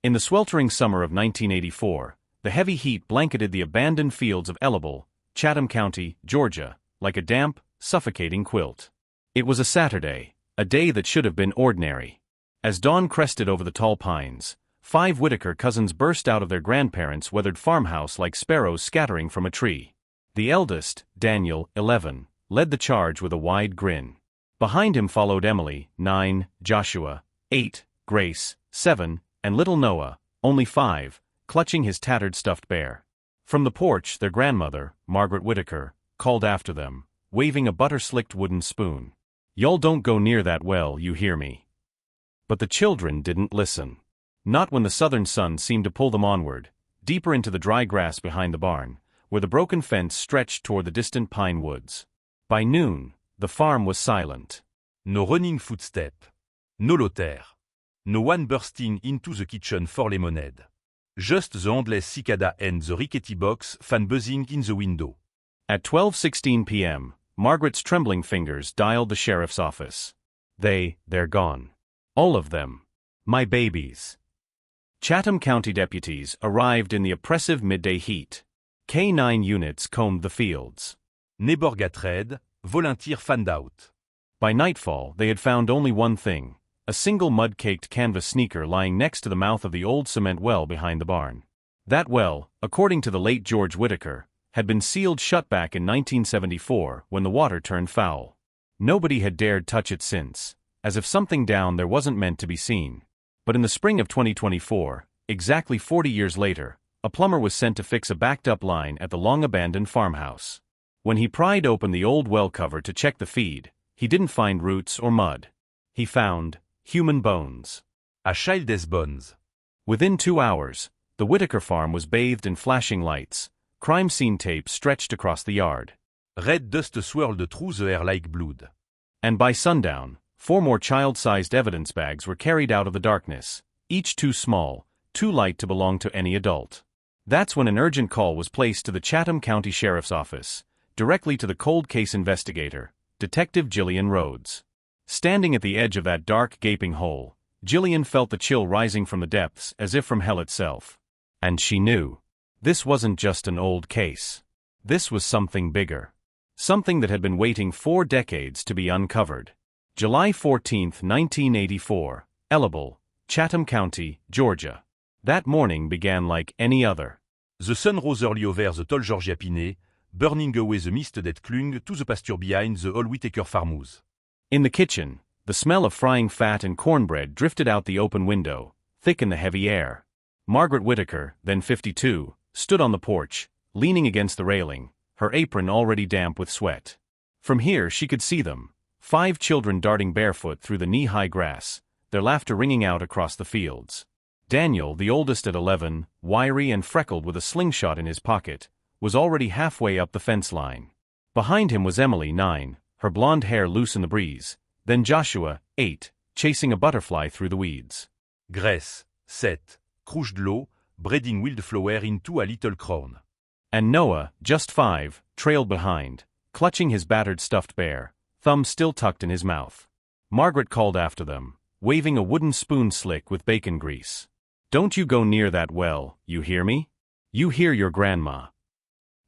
In the sweltering summer of 1984, the heavy heat blanketed the abandoned fields of Ellabell, Chatham County, Georgia, like a damp, suffocating quilt. It was a Saturday, a day that should have been ordinary. As dawn crested over the tall pines, 5 Whitaker cousins burst out of their grandparents' weathered farmhouse like sparrows scattering from a tree. The eldest, Daniel, 11, led the charge with a wide grin. Behind him followed Emily, 9, Joshua, 8, Grace, 7, and little Noah, only 5, clutching his tattered stuffed bear. From the porch, their grandmother, Margaret Whitaker, called after them, waving a butter-slicked wooden spoon. "Y'all don't go near that well, you hear me." But the children didn't listen. Not when the southern sun seemed to pull them onward, deeper into the dry grass behind the barn, where the broken fence stretched toward the distant pine woods. By noon, the farm was silent. No running footstep. No Lothair. No one bursting into the kitchen for lemonade. Just the endless cicada and the rickety box fan buzzing in the window. At 12:16 p.m., Margaret's trembling fingers dialed the sheriff's office. They're gone. All of them. My babies. Chatham County deputies arrived in the oppressive midday heat. K9 units combed the fields. Neborgatred, volunteer fanned out. By nightfall, they had found only one thing, a single mud-caked canvas sneaker lying next to the mouth of the old cement well behind the barn. That well, according to the late George Whitaker, had been sealed shut back in 1974 when the water turned foul. Nobody had dared touch it since, as if something down there wasn't meant to be seen. But in the spring of 2024, exactly 40 years later, a plumber was sent to fix a backed-up line at the long-abandoned farmhouse. When he pried open the old well cover to check the feed, he didn't find roots or mud. He found human bones. A child's bones. Within 2 hours, the Whitaker farm was bathed in flashing lights, crime scene tape stretched across the yard. Red dust swirled through the air like blood. And by sundown, 4 more child-sized evidence bags were carried out of the darkness, each too small, too light to belong to any adult. That's when an urgent call was placed to the Chatham County Sheriff's Office, directly to the cold case investigator, Detective Jillian Rhodes. Standing at the edge of that dark, gaping hole, Jillian felt the chill rising from the depths as if from hell itself. And she knew. This wasn't just an old case. This was something bigger. Something that had been waiting 4 decades to be uncovered. July 14, 1984, Ellabell, Chatham County, Georgia. That morning began like any other. The sun rose early over the tall Georgia pine, burning away the mist that clung to the pasture behind the old Whitaker farmhouse. In the kitchen, the smell of frying fat and cornbread drifted out the open window, thick in the heavy air. Margaret Whitaker, then 52, stood on the porch, leaning against the railing, her apron already damp with sweat. From here she could see them, 5 children darting barefoot through the knee-high grass, their laughter ringing out across the fields. Daniel, the oldest at 11, wiry and freckled with a slingshot in his pocket, was already halfway up the fence line. Behind him was Emily, 9, her blonde hair loose in the breeze, then Joshua, 8, chasing a butterfly through the weeds. Grace, 7, crushed low, braiding wildflower into a little crown. And Noah, just 5, trailed behind, clutching his battered stuffed bear, thumb still tucked in his mouth. Margaret called after them, waving a wooden spoon slick with bacon grease. "Don't you go near that well, you hear me? You hear your grandma."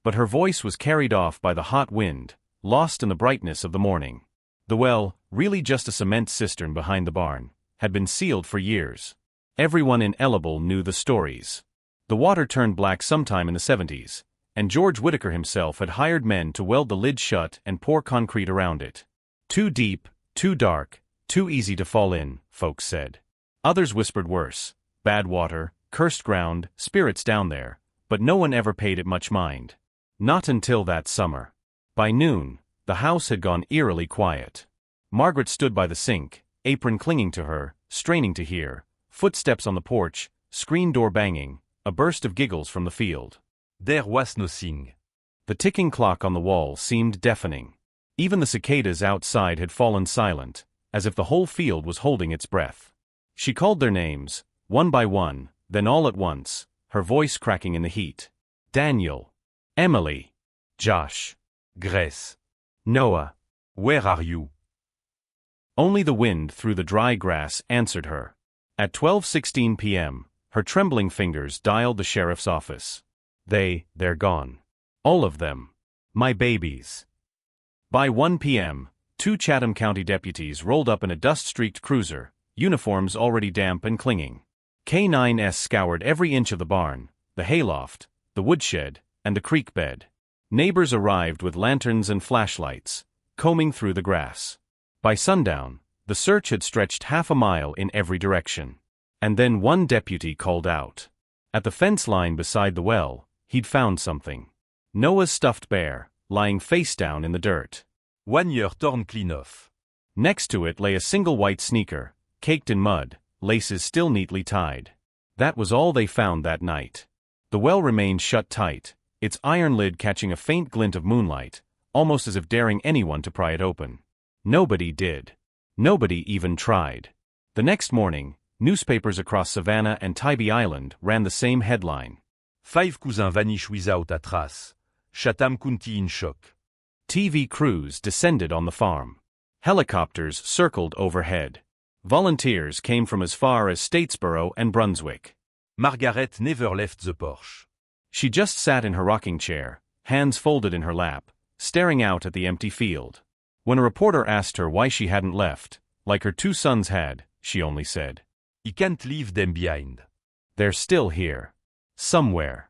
But her voice was carried off by the hot wind, lost in the brightness of the morning. The well, really just a cement cistern behind the barn, had been sealed for years. Everyone in Ellabell knew the stories. The water turned black sometime in the 70s, and George Whitaker himself had hired men to weld the lid shut and pour concrete around it. Too deep, too dark, too easy to fall in, folks said. Others whispered worse. Bad water, cursed ground, spirits down there, but no one ever paid it much mind. Not until that summer. By noon, the house had gone eerily quiet. Margaret stood by the sink, apron clinging to her, straining to hear. Footsteps on the porch, screen door banging, a burst of giggles from the field. There was nothing. The ticking clock on the wall seemed deafening. Even the cicadas outside had fallen silent, as if the whole field was holding its breath. She called their names, one by one, then all at once, her voice cracking in the heat. Daniel. Emily. Josh. Grace. Noah. Where are you? Only the wind through the dry grass answered her. At 12:16 p.m., Her trembling fingers dialed the sheriff's office. They're gone. All of them. My babies. By 1 p.m., 2 Chatham County deputies rolled up in a dust-streaked cruiser, uniforms already damp and clinging. K9s scoured every inch of the barn, the hayloft, the woodshed, and the creek bed. Neighbors arrived with lanterns and flashlights, combing through the grass. By sundown, the search had stretched half a mile in every direction. And then one deputy called out. At the fence line beside the well, he'd found something. Noah's stuffed bear, lying face down in the dirt. 1 year torn clean off. Next to it lay a single white sneaker, caked in mud, laces still neatly tied. That was all they found that night. The well remained shut tight, its iron lid catching a faint glint of moonlight, almost as if daring anyone to pry it open. Nobody did. Nobody even tried. The next morning, newspapers across Savannah and Tybee Island ran the same headline. 5 cousins vanish without a trace. Chatham County in shock. TV crews descended on the farm. Helicopters circled overhead. Volunteers came from as far as Statesboro and Brunswick. Margaret never left the porch. She just sat in her rocking chair, hands folded in her lap, staring out at the empty field. When a reporter asked her why she hadn't left, like her 2 sons had, she only said, "I can't leave them behind." "They're still here. Somewhere."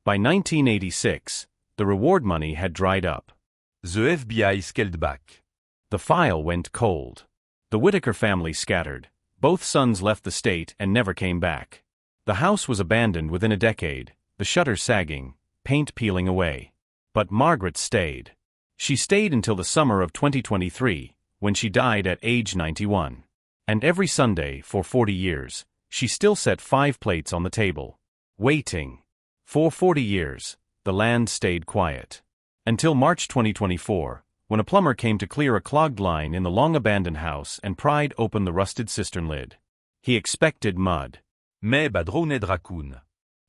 By 1986, the reward money had dried up. The FBI scaled back. The file went cold. The Whitaker family scattered. Both sons left the state and never came back. The house was abandoned within a decade, the shutters sagging, paint peeling away. But Margaret stayed. She stayed until the summer of 2023, when she died at age 91. And every Sunday, for 40 years, she still set 5 plates on the table. Waiting. For 40 years, the land stayed quiet. Until March 2024, when a plumber came to clear a clogged line in the long-abandoned house and pried open the rusted cistern lid. He expected mud. Mais a drowned raccoon.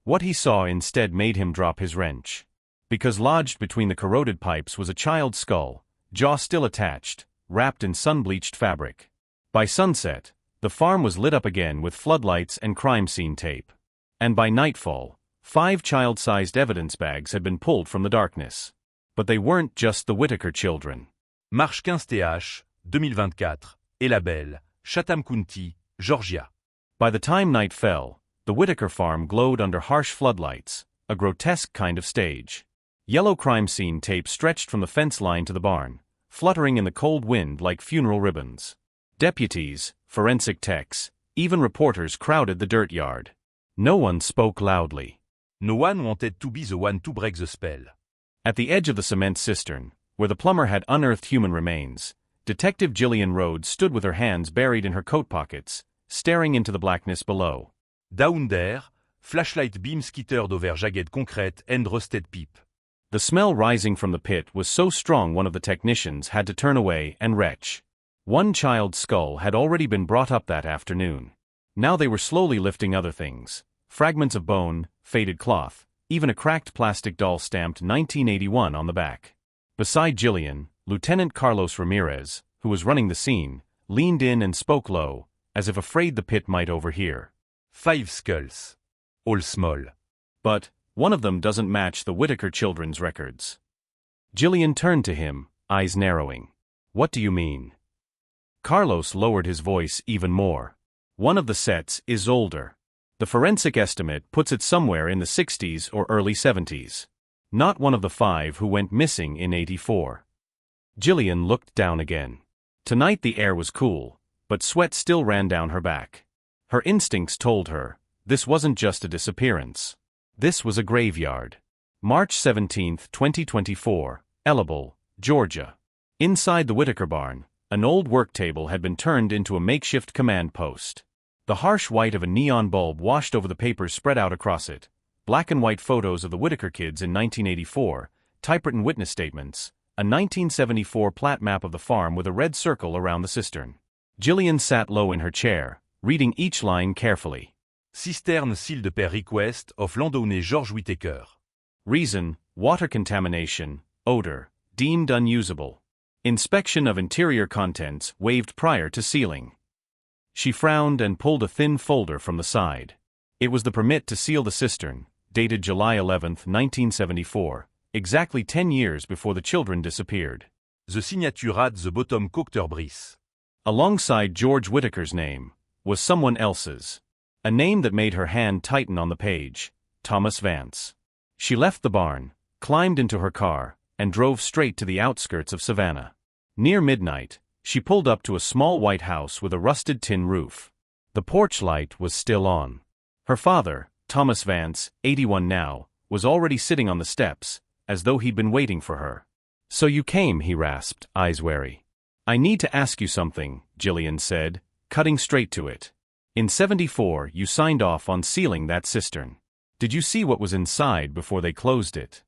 What he saw instead made him drop his wrench. Because lodged between the corroded pipes was a child's skull, jaw still attached, wrapped in sun-bleached fabric. By sunset, the farm was lit up again with floodlights and crime scene tape. And by nightfall, 5 child-sized evidence bags had been pulled from the darkness. But they weren't just the Whitaker children. Marche 15th, 2024, Ellabell, Chatham County, Georgia. By the time night fell, the Whitaker farm glowed under harsh floodlights, a grotesque kind of stage. Yellow crime scene tape stretched from the fence line to the barn, fluttering in the cold wind like funeral ribbons. Deputies, forensic techs, even reporters crowded the dirt yard. No one spoke loudly. No one wanted to be the one to break the spell. At the edge of the cement cistern, where the plumber had unearthed human remains, Detective Gillian Rhodes stood with her hands buried in her coat pockets, staring into the blackness below. Down there, flashlight beams skittered over jagged concrete and rusted pipe. The smell rising from the pit was so strong one of the technicians had to turn away and retch. One child's skull had already been brought up that afternoon. Now they were slowly lifting other things. Fragments of bone, faded cloth, even a cracked plastic doll stamped 1981 on the back. Beside Gillian, Lieutenant Carlos Ramirez, who was running the scene, leaned in and spoke low, as if afraid the pit might overhear. 5 skulls. All small. But one of them doesn't match the Whitaker children's records. Gillian turned to him, eyes narrowing. What do you mean? Carlos lowered his voice even more. One of the sets is older. The forensic estimate puts it somewhere in the 60s or early 70s. Not one of the 5 who went missing in 84. Gillian looked down again. Tonight the air was cool, but sweat still ran down her back. Her instincts told her, this wasn't just a disappearance. This was a graveyard. March 17, 2024, Ellabell, Georgia. Inside the Whitaker barn, an old work table had been turned into a makeshift command post. The harsh white of a neon bulb washed over the papers spread out across it. Black and white photos of the Whitaker kids in 1984, typewritten witness statements, a 1974 plat map of the farm with a red circle around the cistern. Gillian sat low in her chair, reading each line carefully. Cistern sealed per request of landowner George Whitaker. Reason, water contamination, odor, deemed unusable. Inspection of interior contents waived prior to sealing. She frowned and pulled a thin folder from the side. It was the permit to seal the cistern, dated July 11, 1974, exactly 10 years before the children disappeared. The signature at the bottom Cocteau Brice. Alongside George Whitaker's name, was someone else's. A name that made her hand tighten on the page: Thomas Vance. She left the barn, climbed into her car, and drove straight to the outskirts of Savannah. Near midnight, she pulled up to a small white house with a rusted tin roof. The porch light was still on. Her father, Thomas Vance, 81 now, was already sitting on the steps, as though he'd been waiting for her. "So you came," he rasped, eyes wary. "I need to ask you something," Jillian said, cutting straight to it. "In '74, you signed off on sealing that cistern. Did you see what was inside before they closed it?"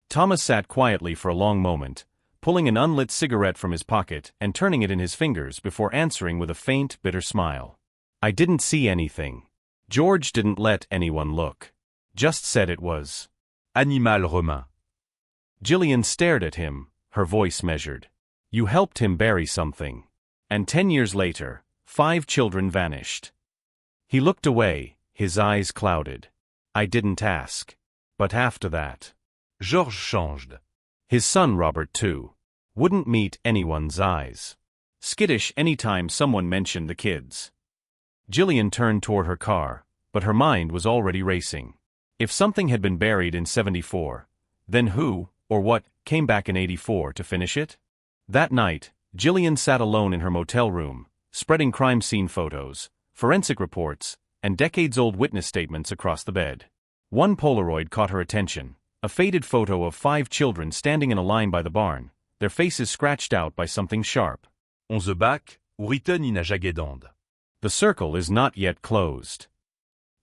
Thomas sat quietly for a long moment, pulling an unlit cigarette from his pocket and turning it in his fingers before answering with a faint, bitter smile. "I didn't see anything. George didn't let anyone look. Just said it was Animal romain. Jillian stared at him, her voice measured. "You helped him bury something. And 10 years later, 5 children vanished." He looked away, his eyes clouded. "I didn't ask. But after that." Georges changed. His son Robert, too. Wouldn't meet anyone's eyes. Skittish any time someone mentioned the kids. Jillian turned toward her car, but her mind was already racing. If something had been buried in '74, then who, or what, came back in '84 to finish it? That night, Jillian sat alone in her motel room, spreading crime scene photos, forensic reports, and decades-old witness statements across the bed. One Polaroid caught her attention, a faded photo of 5 children standing in a line by the barn, their faces scratched out by something sharp. On the back, written in a jagged hand. "The circle is not yet closed."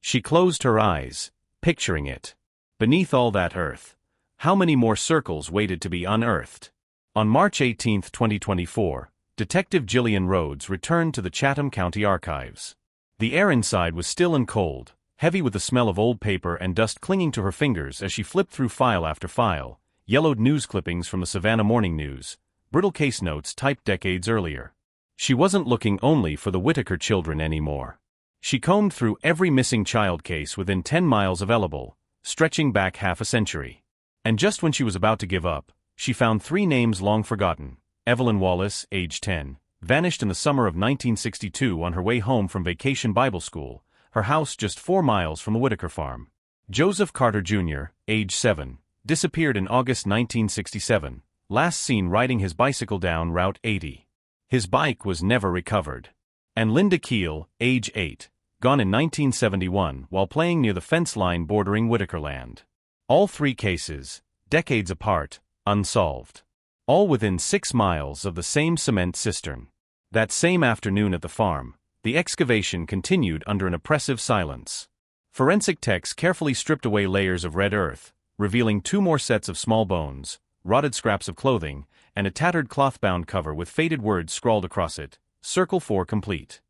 She closed her eyes, picturing it. Beneath all that earth, how many more circles waited to be unearthed? On March 18, 2024, Detective Jillian Rhodes returned to the Chatham County Archives. The air inside was still and cold, heavy with the smell of old paper and dust clinging to her fingers as she flipped through file after file, yellowed news clippings from the Savannah Morning News, brittle case notes typed decades earlier. She wasn't looking only for the Whitaker children anymore. She combed through every missing child case within 10 miles of Ellabell, stretching back half a century. And just when she was about to give up, she found 3 names long forgotten. Evelyn Wallace, age 10, vanished in the summer of 1962 on her way home from Vacation Bible School, her house just 4 miles from the Whitaker farm. Joseph Carter Jr., age 7, disappeared in August 1967, last seen riding his bicycle down Route 80. His bike was never recovered. And Linda Keel, age 8, gone in 1971 while playing near the fence line bordering Whitaker land. All 3 cases, decades apart, unsolved. All within 6 miles of the same cement cistern. That same afternoon at the farm, the excavation continued under an oppressive silence. Forensic techs carefully stripped away layers of red earth, revealing 2 more sets of small bones, rotted scraps of clothing, and a tattered cloth-bound cover with faded words scrawled across it, Circle 4 complete.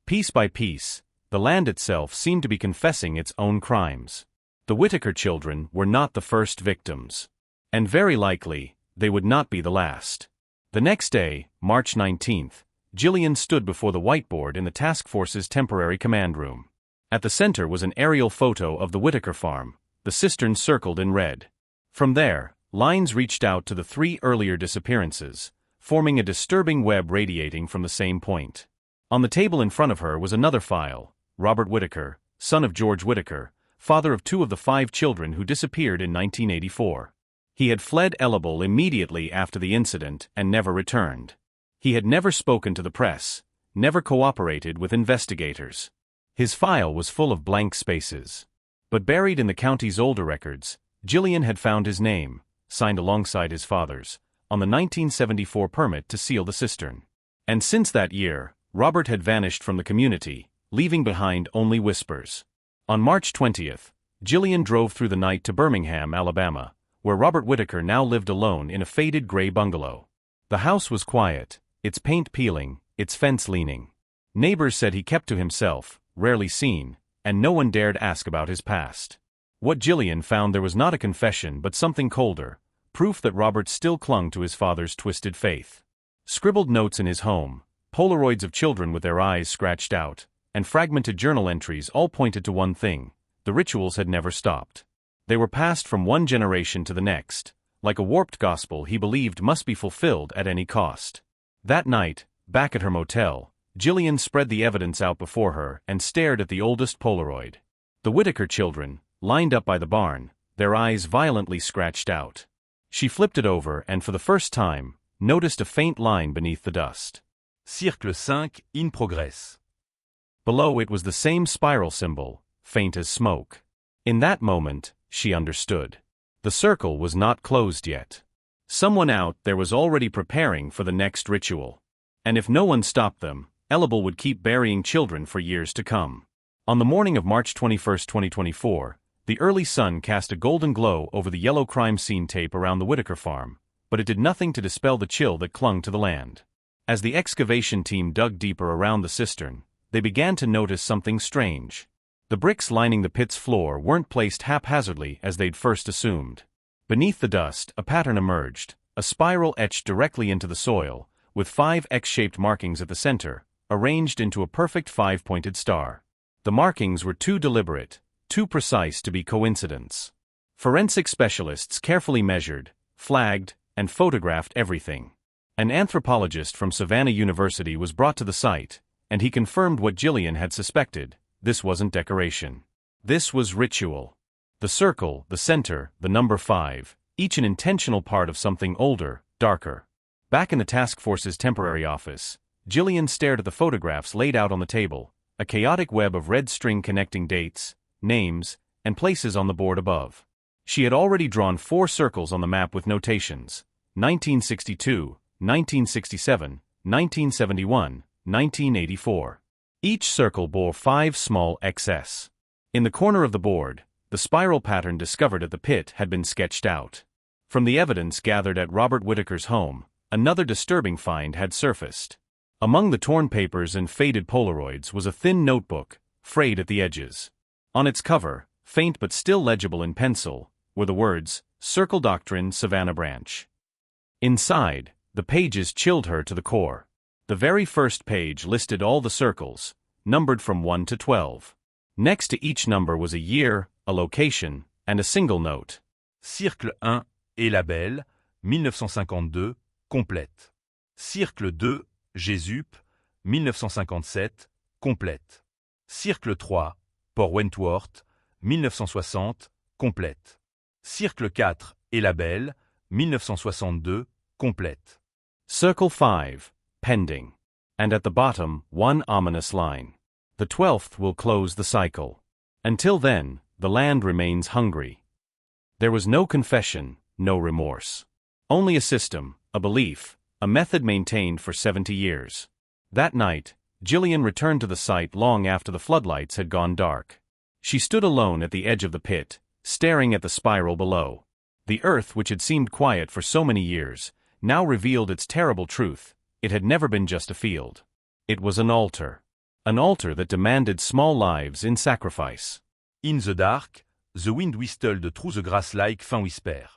Piece by piece, the land itself seemed to be confessing its own crimes. The Whitaker children were not the first victims. And very likely, they would not be the last. The next day, March 19th, Jillian stood before the whiteboard in the task force's temporary command room. At the center was an aerial photo of the Whitaker farm, the cistern circled in red. From there, lines reached out to the 3 earlier disappearances, forming a disturbing web radiating from the same point. On the table in front of her was another file: Robert Whitaker, son of George Whitaker, father of 2 of the 5 children who disappeared in 1984. He had fled Ellabell immediately after the incident and never returned. He had never spoken to the press, never cooperated with investigators. His file was full of blank spaces. But buried in the county's older records, Jillian had found his name, signed alongside his father's, on the 1974 permit to seal the cistern. And since that year, Robert had vanished from the community, leaving behind only whispers. On March 20th, Jillian drove through the night to Birmingham, Alabama, where Robert Whitaker now lived alone in a faded gray bungalow. The house was quiet, its paint peeling, its fence leaning. Neighbors said he kept to himself, rarely seen, and no one dared ask about his past. What Jillian found there was not a confession but something colder, proof that Robert still clung to his father's twisted faith. Scribbled notes in his home, Polaroids of children with their eyes scratched out, and fragmented journal entries all pointed to one thing: the rituals had never stopped. They were passed from one generation to the next, like a warped gospel he believed must be fulfilled at any cost. That night, back at her motel, Jillian spread the evidence out before her and stared at the oldest Polaroid. The Whitaker children, lined up by the barn, their eyes violently scratched out. She flipped it over and for the first time, noticed a faint line beneath the dust. Circle 5 in progress. Below it was the same spiral symbol, faint as smoke. In that moment, she understood. The circle was not closed yet. Someone out there was already preparing for the next ritual. And if no one stopped them, Ellabell would keep burying children for years to come. On the morning of March 21, 2024, the early sun cast a golden glow over the yellow crime scene tape around the Whitaker farm, but it did nothing to dispel the chill that clung to the land. As the excavation team dug deeper around the cistern, they began to notice something strange. The bricks lining the pit's floor weren't placed haphazardly as they'd first assumed. Beneath the dust, a pattern emerged, a spiral etched directly into the soil, with 5 X-shaped markings at the center, arranged into a perfect 5-pointed star. The markings were too deliberate, too precise to be coincidence. Forensic specialists carefully measured, flagged, and photographed everything. An anthropologist from Savannah University was brought to the site, and he confirmed what Jillian had suspected: this wasn't decoration. This was ritual. The circle, the center, the number 5, each an intentional part of something older, darker. Back in the task force's temporary office, Jillian stared at the photographs laid out on the table, a chaotic web of red string connecting dates, names, and places on the board above. She had already drawn 4 circles on the map with notations: 1962, 1967, 1971, 1984. Each circle bore 5 small XS. In the corner of the board, the spiral pattern discovered at the pit had been sketched out. From the evidence gathered at Robert Whitaker's home, another disturbing find had surfaced. Among the torn papers and faded Polaroids was a thin notebook, frayed at the edges. On its cover, faint but still legible in pencil, were the words, "Circle Doctrine, Savannah Branch." Inside, the pages chilled her to the core. The very first page listed all the circles, numbered from 1 to 12. Next to each number was a year, a location, and a single note. Circle 1, Ellabell, 1952, complète. Circle 2, Jésup, 1957, complète. Circle 3, Port Wentworth, 1960, complète. Circle 4, Ellabell, 1962, complète. Circle 5, pending. And at the bottom, one ominous line: the 12th will close the cycle. Until then, the land remains hungry. There was no confession, no remorse. Only a system, a belief, a method maintained for 70 years. That night, Jillian returned to the site long after the floodlights had gone dark. She stood alone at the edge of the pit, staring at the spiral below. The earth, which had seemed quiet for so many years, now revealed its terrible truth: it had never been just a field. It was an altar. An altar that demanded small lives in sacrifice. In the dark, the wind whistled through the grass like faint whisper.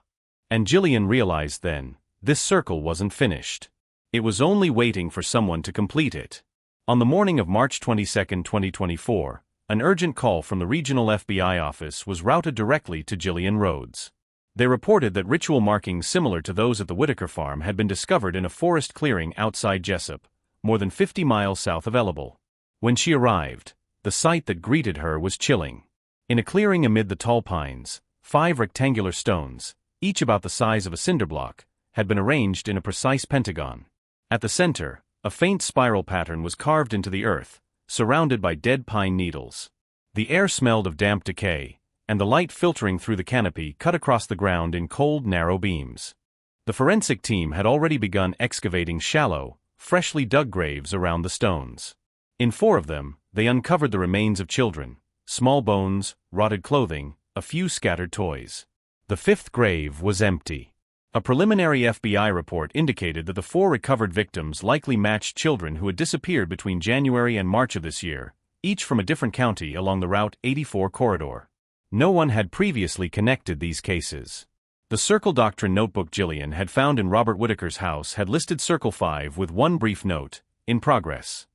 And Jillian realized then, this circle wasn't finished. It was only waiting for someone to complete it. On the morning of March 22, 2024, an urgent call from the regional FBI office was routed directly to Jillian Rhodes. They reported that ritual markings similar to those at the Whitaker farm had been discovered in a forest clearing outside Jessup, more than 50 miles south of Ellabell. When she arrived, the sight that greeted her was chilling. In a clearing amid the tall pines, 5 rectangular stones, each about the size of a cinder block, had been arranged in a precise pentagon. At the center, a faint spiral pattern was carved into the earth, surrounded by dead pine needles. The air smelled of damp decay, and the light filtering through the canopy cut across the ground in cold, narrow beams. The forensic team had already begun excavating shallow, freshly dug graves around the stones. In 4 of them, they uncovered the remains of children, small bones, rotted clothing, a few scattered toys. The 5th grave was empty. A preliminary FBI report indicated that the 4 recovered victims likely matched children who had disappeared between January and March of this year, each from a different county along the Route 84 corridor. No one had previously connected these cases. The Circle Doctrine notebook Jillian had found in Robert Whitaker's house had listed Circle 5 with one brief note: in progress.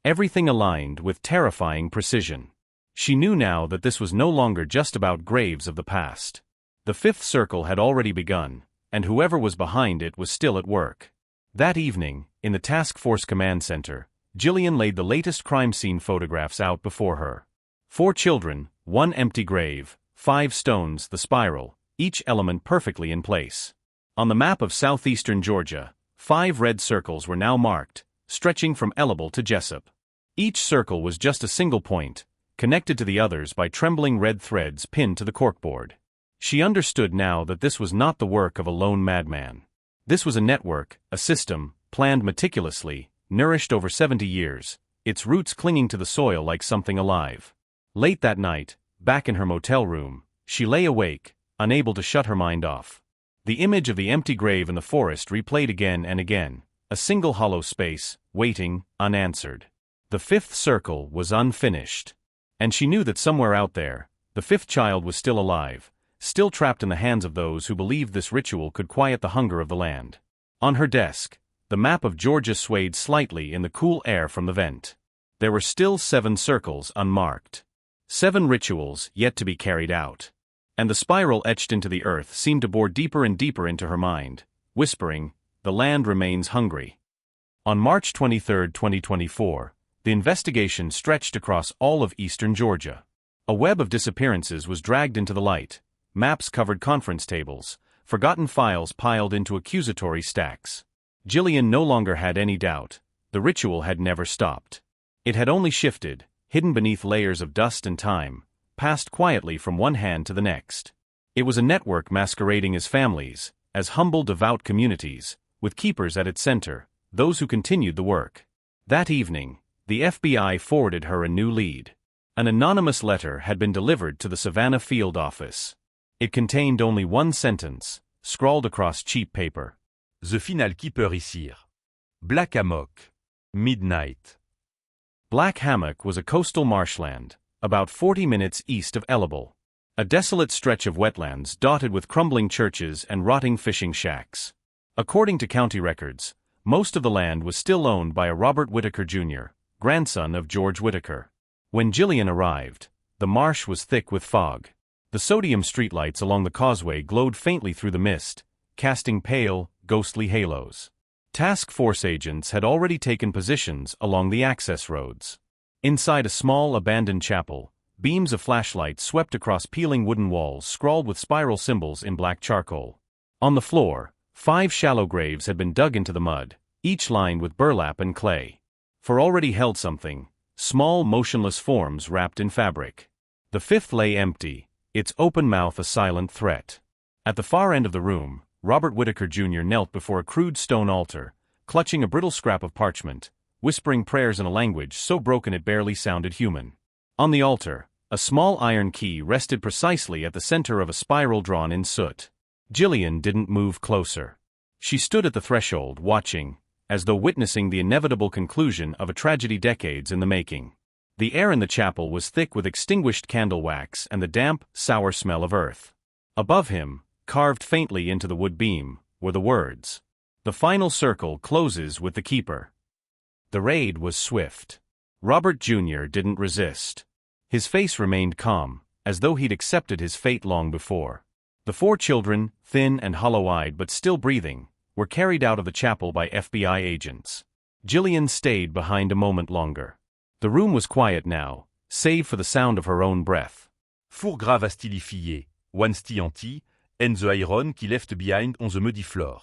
Everything aligned with terrifying precision. She knew now that this was no longer just about graves of the past. The fifth circle had already begun, and whoever was behind it was still at work. That evening, in the task force command center, Jillian laid the latest crime scene photographs out before her. 4 children, 1 empty grave, 5 stones, the spiral, each element perfectly in place. On the map of southeastern Georgia, 5 red circles were now marked, stretching from Ellabell to Jessup. Each circle was just a single point, connected to the others by trembling red threads pinned to the corkboard. She understood now that this was not the work of a lone madman. This was a network, a system, planned meticulously, nourished over 70 years, its roots clinging to the soil like something alive. Late that night, back in her motel room, she lay awake, unable to shut her mind off. The image of the empty grave in the forest replayed again and again, a single hollow space, waiting, unanswered. The fifth circle was unfinished. And she knew that somewhere out there, the fifth child was still alive, still trapped in the hands of those who believed this ritual could quiet the hunger of the land. On her desk, the map of Georgia swayed slightly in the cool air from the vent. There were still 7 circles unmarked. 7 rituals yet to be carried out. And the spiral etched into the earth seemed to bore deeper and deeper into her mind, whispering, "The land remains hungry." On March 23, 2024, the investigation stretched across all of eastern Georgia. A web of disappearances was dragged into the light, maps covered conference tables, forgotten files piled into accusatory stacks. Jillian no longer had any doubt, the ritual had never stopped. It had only shifted, hidden beneath layers of dust and time, passed quietly from one hand to the next. It was a network masquerading as families, as humble devout communities, with keepers at its center, those who continued the work. That evening, the FBI forwarded her a new lead. An anonymous letter had been delivered to the Savannah field office. It contained only one sentence, scrawled across cheap paper. The final keeper is here. Black Hammock. Midnight. Black Hammock was a coastal marshland, about 40 minutes east of Ellabell. A desolate stretch of wetlands dotted with crumbling churches and rotting fishing shacks. According to county records, most of the land was still owned by a Robert Whitaker Jr., grandson of George Whitaker. When Jillian arrived, the marsh was thick with fog. The sodium streetlights along the causeway glowed faintly through the mist, casting pale, ghostly halos. Task force agents had already taken positions along the access roads. Inside a small abandoned chapel, beams of flashlight swept across peeling wooden walls scrawled with spiral symbols in black charcoal. On the floor, 5 shallow graves had been dug into the mud, each lined with burlap and clay. For already held something, small motionless forms wrapped in fabric. The 5th lay empty, its open mouth a silent threat. At the far end of the room, Robert Whitaker Jr. knelt before a crude stone altar, clutching a brittle scrap of parchment, whispering prayers in a language so broken it barely sounded human. On the altar, a small iron key rested precisely at the center of a spiral drawn in soot. Jillian didn't move closer. She stood at the threshold watching, as though witnessing the inevitable conclusion of a tragedy decades in the making. The air in the chapel was thick with extinguished candle wax and the damp, sour smell of earth. Above him, carved faintly into the wood beam, were the words, "The final circle closes with the keeper." The raid was swift. Robert Jr. didn't resist. His face remained calm, as though he'd accepted his fate long before. The 4 children, thin and hollow-eyed but still breathing, were carried out of the chapel by FBI agents. Jillian stayed behind a moment longer. The room was quiet now, save for the sound of her own breath. Four grave a stilifié, one stianti, and the iron qui left behind on the muddy floor.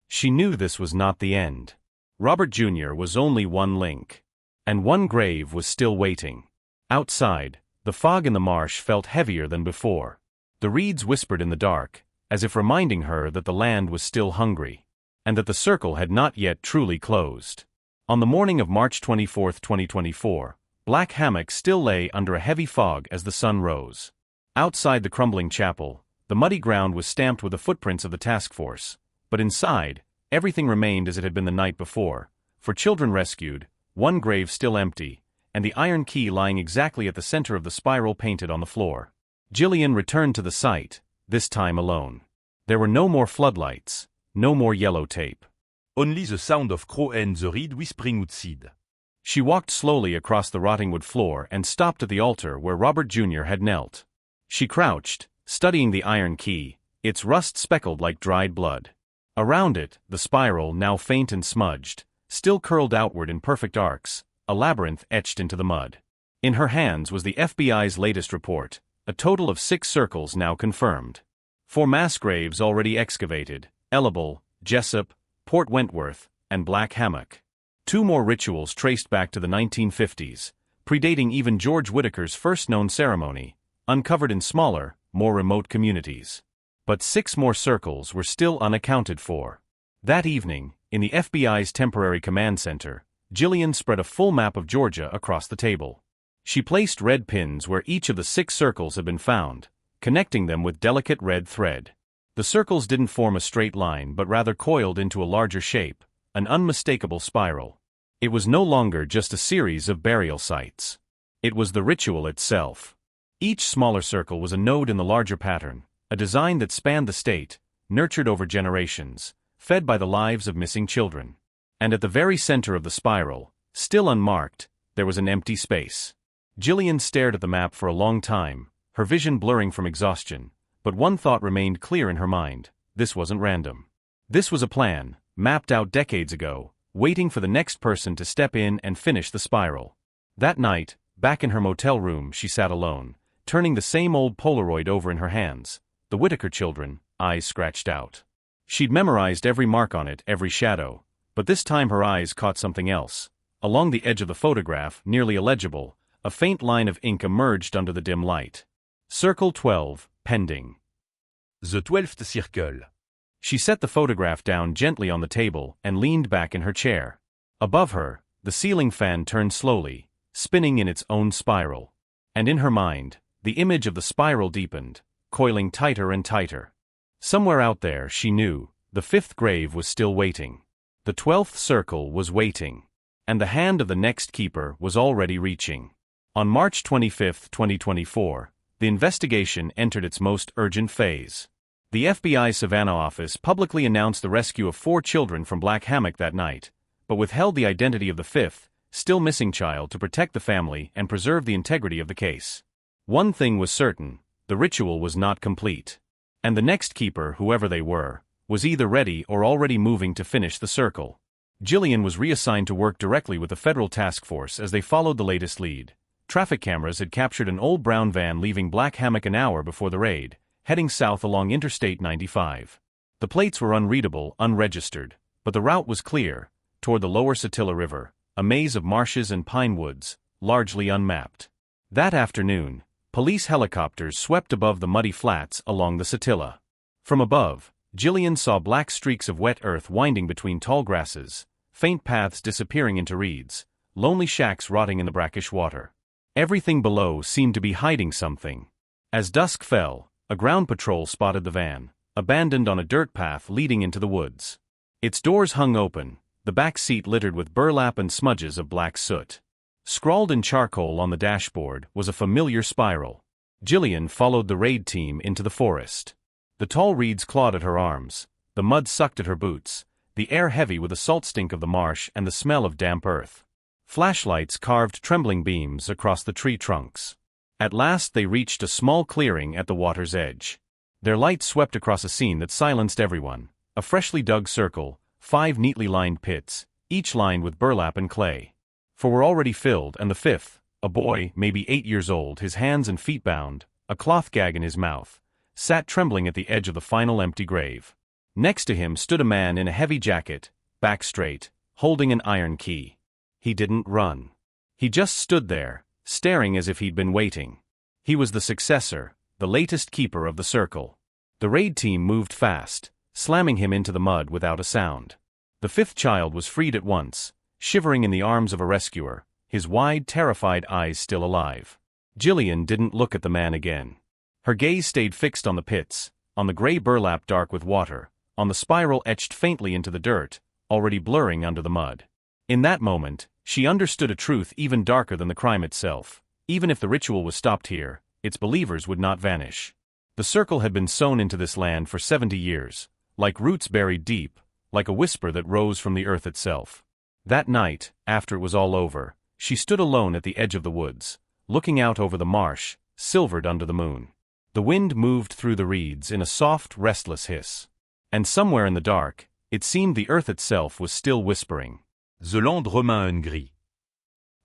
She knew this was not the end. Robert Jr. was only one link. And one grave was still waiting. Outside, the fog in the marsh felt heavier than before. The reeds whispered in the dark, as if reminding her that the land was still hungry, and that the circle had not yet truly closed. On the morning of March 24, 2024, Black Hammock still lay under a heavy fog as the sun rose. Outside the crumbling chapel, the muddy ground was stamped with the footprints of the task force, but inside, everything remained as it had been the night before, 4 children rescued, 1 grave still empty, and the iron key lying exactly at the center of the spiral painted on the floor. Jillian returned to the site, this time alone. There were no more floodlights, no more yellow tape. Only the sound of crow and the reed whispering outside. She walked slowly across the rotting wood floor and stopped at the altar where Robert Jr. had knelt. She crouched, studying the iron key, its rust speckled like dried blood. Around it, the spiral, now faint and smudged, still curled outward in perfect arcs, a labyrinth etched into the mud. In her hands was the FBI's latest report, a total of 6 circles now confirmed. 4 mass graves already excavated: Ellabell, Jessup, Port Wentworth, and Black Hammock. 2 more rituals traced back to the 1950s, predating even George Whitaker's first known ceremony, uncovered in smaller, more remote communities. But 6 more circles were still unaccounted for. That evening, in the FBI's temporary command center, Gillian spread a full map of Georgia across the table. She placed red pins where each of the 6 circles had been found, connecting them with delicate red thread. The circles didn't form a straight line but rather coiled into a larger shape, an unmistakable spiral. It was no longer just a series of burial sites. It was the ritual itself. Each smaller circle was a node in the larger pattern, a design that spanned the state, nurtured over generations, fed by the lives of missing children. And at the very center of the spiral, still unmarked, there was an empty space. Gillian stared at the map for a long time, her vision blurring from exhaustion, but one thought remained clear in her mind: this wasn't random. This was a plan, mapped out decades ago, waiting for the next person to step in and finish the spiral. That night, back in her motel room, she sat alone, turning the same old Polaroid over in her hands, the Whitaker children, eyes scratched out. She'd memorized every mark on it, every shadow, but this time her eyes caught something else. Along the edge of the photograph, nearly illegible, a faint line of ink emerged under the dim light. Circle 12, pending. The 12th circle. She set the photograph down gently on the table and leaned back in her chair. Above her, the ceiling fan turned slowly, spinning in its own spiral. And in her mind, the image of the spiral deepened, coiling tighter and tighter. Somewhere out there, she knew, the 5th grave was still waiting. The 12th circle was waiting. And the hand of the next keeper was already reaching. On March 25, 2024, the investigation entered its most urgent phase. The FBI Savannah office publicly announced the rescue of 4 children from Black Hammock that night, but withheld the identity of the 5th, still missing child to protect the family and preserve the integrity of the case. One thing was certain: the ritual was not complete. And the next keeper, whoever they were, was either ready or already moving to finish the circle. Gillian was reassigned to work directly with the federal task force as they followed the latest lead. Traffic cameras had captured an old brown van leaving Black Hammock an hour before the raid, heading south along Interstate 95. The plates were unreadable, unregistered, but the route was clear, toward the lower Satilla River, a maze of marshes and pine woods, largely unmapped. That afternoon, police helicopters swept above the muddy flats along the Satilla. From above, Gillian saw black streaks of wet earth winding between tall grasses, faint paths disappearing into reeds, lonely shacks rotting in the brackish water. Everything below seemed to be hiding something. As dusk fell, a ground patrol spotted the van, abandoned on a dirt path leading into the woods. Its doors hung open, the back seat littered with burlap and smudges of black soot. Scrawled in charcoal on the dashboard was a familiar spiral. Gillian followed the raid team into the forest. The tall reeds clawed at her arms, the mud sucked at her boots, the air heavy with the salt stink of the marsh and the smell of damp earth. Flashlights carved trembling beams across the tree trunks. At last they reached a small clearing at the water's edge. Their light swept across a scene that silenced everyone: a freshly dug circle, 5 neatly lined pits, each lined with burlap and clay. 4 were already filled, and the 5th, a boy, maybe 8 years old, his hands and feet bound, a cloth gag in his mouth, sat trembling at the edge of the final empty grave. Next to him stood a man in a heavy jacket, back straight, holding an iron key. He didn't run. He just stood there, staring as if he'd been waiting. He was the successor, the latest keeper of the circle. The raid team moved fast, slamming him into the mud without a sound. The 5th child was freed at once, shivering in the arms of a rescuer, his wide, terrified eyes still alive. Gillian didn't look at the man again. Her gaze stayed fixed on the pits, on the gray burlap dark with water, on the spiral etched faintly into the dirt, already blurring under the mud. In that moment, she understood a truth even darker than the crime itself. Even if the ritual was stopped here, its believers would not vanish. The circle had been sown into this land for 70 years, like roots buried deep, like a whisper that rose from the earth itself. That night, after it was all over, she stood alone at the edge of the woods, looking out over the marsh, silvered under the moon. The wind moved through the reeds in a soft, restless hiss. And somewhere in the dark, it seemed the earth itself was still whispering. The land remain ungris.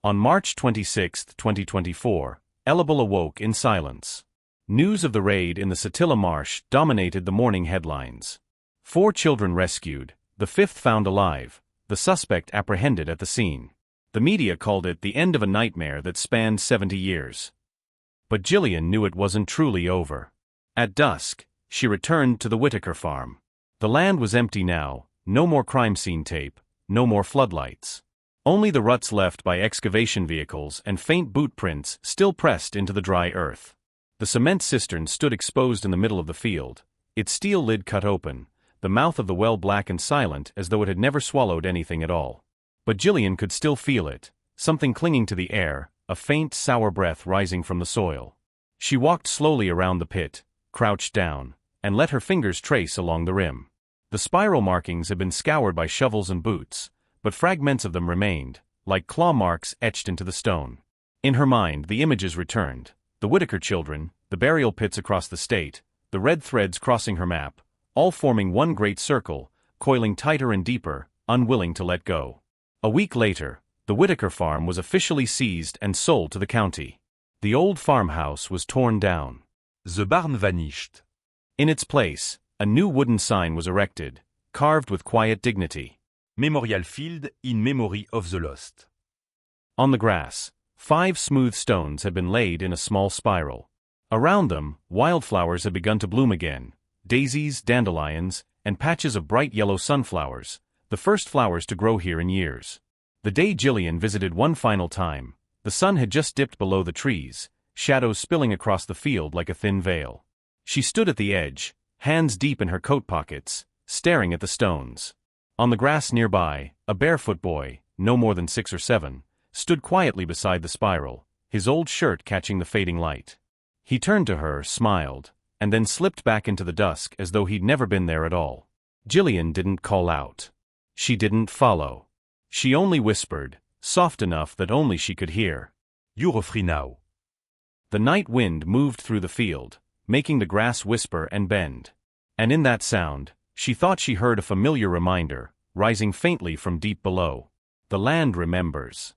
On March 26, 2024, Ellabell awoke in silence. News of the raid in the Satilla Marsh dominated the morning headlines. 4 children rescued, the 5th found alive, the suspect apprehended at the scene. The media called it the end of a nightmare that spanned 70 years. But Gillian knew it wasn't truly over. At dusk, she returned to the Whitaker farm. The land was empty now, no more crime scene tape, no more floodlights. Only the ruts left by excavation vehicles and faint boot prints still pressed into the dry earth. The cement cistern stood exposed in the middle of the field, its steel lid cut open, the mouth of the well black and silent as though it had never swallowed anything at all. But Gillian could still feel it, something clinging to the air, a faint sour breath rising from the soil. She walked slowly around the pit, crouched down, and let her fingers trace along the rim. The spiral markings had been scoured by shovels and boots, but fragments of them remained, like claw marks etched into the stone. In her mind the images returned, the Whitaker children, the burial pits across the state, the red threads crossing her map, all forming one great circle, coiling tighter and deeper, unwilling to let go. A week later, the Whitaker farm was officially seized and sold to the county. The old farmhouse was torn down. The barn vanished. In its place, a new wooden sign was erected, carved with quiet dignity. Memorial Field in memory of the lost. On the grass, 5 smooth stones had been laid in a small spiral. Around them, wildflowers had begun to bloom again, daisies, dandelions, and patches of bright yellow sunflowers, the first flowers to grow here in years. The day Gillian visited one final time, the sun had just dipped below the trees, shadows spilling across the field like a thin veil. She stood at the edge, hands deep in her coat pockets, staring at the stones. On the grass nearby, a barefoot boy, no more than 6 or 7, stood quietly beside the spiral, his old shirt catching the fading light. He turned to her, smiled, and then slipped back into the dusk as though he'd never been there at all. Gillian didn't call out. She didn't follow. She only whispered, soft enough that only she could hear. You're free now. The night wind moved through the field, making the grass whisper and bend. And in that sound, she thought she heard a familiar reminder, rising faintly from deep below. The land remembers.